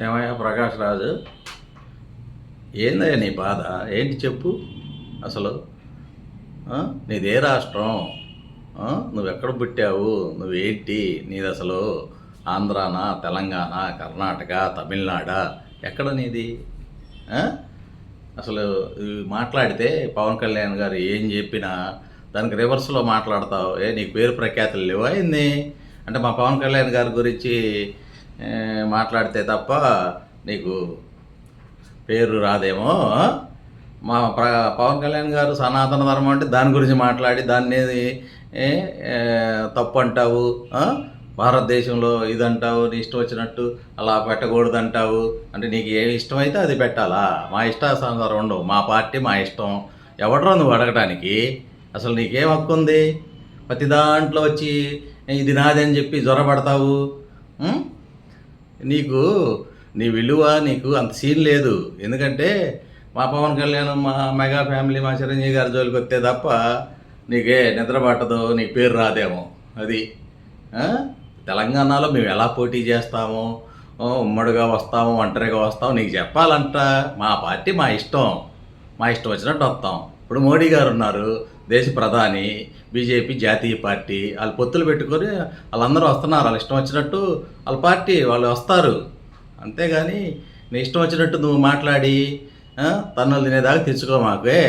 ఏమయ్యా ప్రకాష్ రాజు, ఏందయ్యా నీ బాధ? ఏంటి చెప్పు అసలు. నీదే రాష్ట్రం? నువ్వెక్కడ పుట్టావు? నువ్వేంటి? నీది అసలు ఆంధ్రానా, తెలంగాణ, కర్ణాటక, తమిళనాడా? ఎక్కడ నీది? ఆ? అసలు మాట్లాడితే పవన్ కళ్యాణ్ గారు ఏం చెప్పినా దానికి రివర్స్లో మాట్లాడతావు. నీకు పేరు ప్రఖ్యాతులు లేవా ఏంది? అంటే మా పవన్ కళ్యాణ్ గారి గురించి మాట్లాడితే తప్ప నీకు పేరు రాదేమో. పవన్ కళ్యాణ్ గారు సనాతన ధర్మం అంటే దాని గురించి మాట్లాడి దాన్ని ఏ, ఏ, తప్పు అంటావు. భారతదేశంలో ఇది అంటావు, నీ ఇష్టం వచ్చినట్టు అలా పెట్టకూడదు అంటావు. అంటే నీకు ఏ ఇష్టమైతే అది పెట్టాలా? మా ఇష్టానుసారం ఉండవు. మా పార్టీ మా ఇష్టం. ఎవడరా నువ్వు అడగటానికి? అసలు నీకేం హక్కు ఉంది? ప్రతి దాంట్లో వచ్చి ఇది నాది అని చెప్పి జ్వరపడతావు. నీకు నీ విలువ నీకు అంత సీన్ లేదు. ఎందుకంటే మా పవన్ కళ్యాణ్, మా మెగా ఫ్యామిలీ, మా చిరంజీవి గారి జోలికి వస్తే తప్ప నీకే నిద్ర పట్టదు, నీకు పేరు రాదేమో. అది తెలంగాణలో మేము ఎలా పోటీ చేస్తామో, ఉమ్మడిగా వస్తాము, ఒంటరిగా వస్తాము నీకు చెప్పాలంట. మా పార్టీ మా ఇష్టం, మా ఇష్టం వచ్చినట్టు వస్తాం. ఇప్పుడు మోడీ గారు ఉన్నారు, దేశ ప్రధాని, బీజేపీ జాతీయ పార్టీ, వాళ్ళు పొత్తులు పెట్టుకొని వాళ్ళందరూ వస్తున్నారు. వాళ్ళ ఇష్టం వచ్చినట్టు వాళ్ళ పార్టీ వాళ్ళు వస్తారు. అంతేగాని నీ ఇష్టం వచ్చినట్టు నువ్వు మాట్లాడి తన్నులు తినేదాకా తెచ్చుకో మాకే.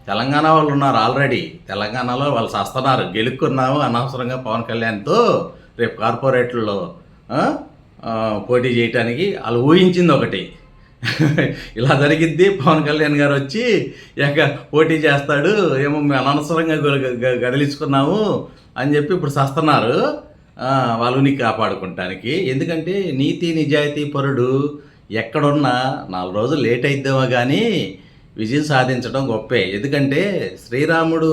తెలంగాణ వాళ్ళు ఉన్నారు ఆల్రెడీ. తెలంగాణలో వాళ్ళు వస్తున్నారు. గెలుక్కున్నాము అనవసరంగా పవన్ కళ్యాణ్తో రేపు కార్పొరేట్లలో పోటీ చేయటానికి వాళ్ళు ఊహించింది ఒకటి. ఇలా జరిగిద్ది, పవన్ కళ్యాణ్ గారు వచ్చి పోటీ చేస్తాడు ఏమో, మేము అనవసరంగా గదిలించుకున్నాము అని చెప్పి ఇప్పుడు చేస్తున్నారు వాళ్ళ ఉనికి కాపాడుకుంటానికి. ఎందుకంటే నీతి నిజాయితీ పరుడు ఎక్కడున్నా 4 రోజులు లేట్ అయిద్దామో కానీ విజయం సాధించడం గొప్పే. ఎందుకంటే శ్రీరాముడు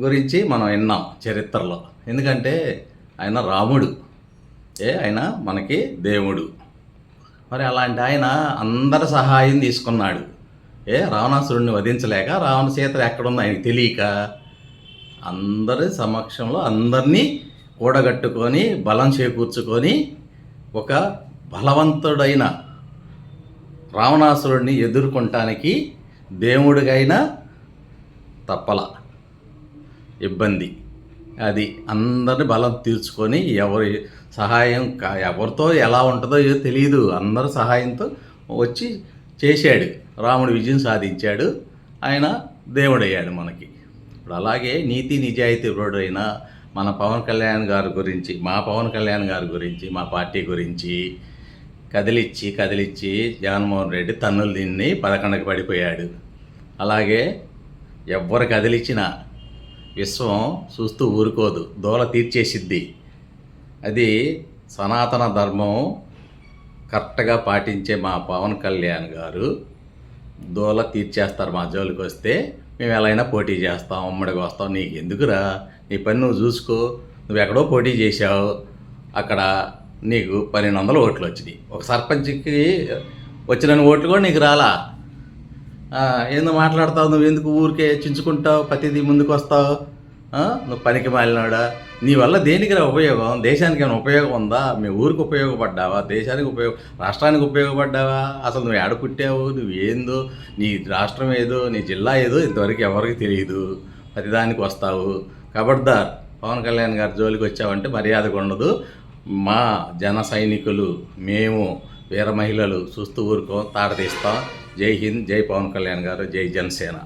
గురించి మనం విన్నాం చరిత్రలో. ఎందుకంటే ఆయన రాముడు, ఆయన మనకి దేవుడు. మరి అలాంటి ఆయన అందరి సహాయం తీసుకున్నాడు. రావణాసురుడిని వధించలేక, రావణ సీత ఎక్కడుందో ఆయనకి తెలియక అందరి సమక్షంలో అందరినీ కూడగట్టుకొని బలం చేకూర్చుకొని ఒక బలవంతుడైన రావణాసురుడిని ఎదుర్కొనటానికి దేవుడికైనా తప్పల ఇబ్బంది. అది అందరి బలం తీర్చుకొని ఎవరి సహాయం ఎవరితో ఎలా ఉంటుందో తెలియదు, అందరి సహాయంతో వచ్చి చేశాడు. రాముడు విజయం సాధించాడు, ఆయన దేవుడయ్యాడు మనకి. ఇప్పుడు అలాగే నీతి నిజాయితీ అయిన మన పవన్ కళ్యాణ్ గారి గురించి, మా పవన్ కళ్యాణ్ గారి గురించి, మా పార్టీ గురించి కదిలిచ్చి జగన్మోహన్ రెడ్డి తన్నులు తిని 11కి పడిపోయాడు. అలాగే ఎవ్వరు కదిలిచ్చినా విశ్వం చూస్తూ ఊరుకోదు, దోల తీర్చేసిద్ది. అది సనాతన ధర్మం కరెక్ట్గా పాటించే మా పవన్ కళ్యాణ్ గారు దోల తీర్చేస్తారు. మా జోలికి వస్తే మేము ఎలా అయినా పోటీ చేస్తాం, ఉమ్మడికి వస్తాం. నీకు ఎందుకురా? నీ పని నువ్వు చూసుకో. నువ్వు ఎక్కడో పోటీ చేశావు, అక్కడ నీకు 1200 ఓట్లు వచ్చినాయి. ఒక సర్పంచ్కి వచ్చిన ఓట్లు కూడా నీకు రాలా. ఎందుకు మాట్లాడతావు? నువ్వు ఎందుకు ఊరికే చించుకుంటావు? ప్రతిదీ ముందుకు వస్తావు. నువ్వు పనికి మాలినాడా? నీ వల్ల దేనికి ఉపయోగం? దేశానికి ఏమైనా ఉపయోగం ఉందా? మీ ఊరికి ఉపయోగపడ్డావా? దేశానికి రాష్ట్రానికి ఉపయోగపడ్డావా? అసలు నువ్వు ఏడ పుట్టావు? నువ్వు ఏందో, నీ రాష్ట్రం ఏదో, నీ జిల్లా ఏదో ఇంతవరకు ఎవరికి తెలియదు. ప్రతిదానికి వస్తావు. ఖబర్దార్, పవన్ కళ్యాణ్ గారి జోలికి వచ్చావంటే మర్యాదగా ఉండదు. మా జన సైనికులు, మేము వీర మహిళలు చూస్తూ ఊరుకో, తాట తీస్తాం. జై హింద్, జై పవన్ కళ్యాణ్ గారు, జై జనసేన.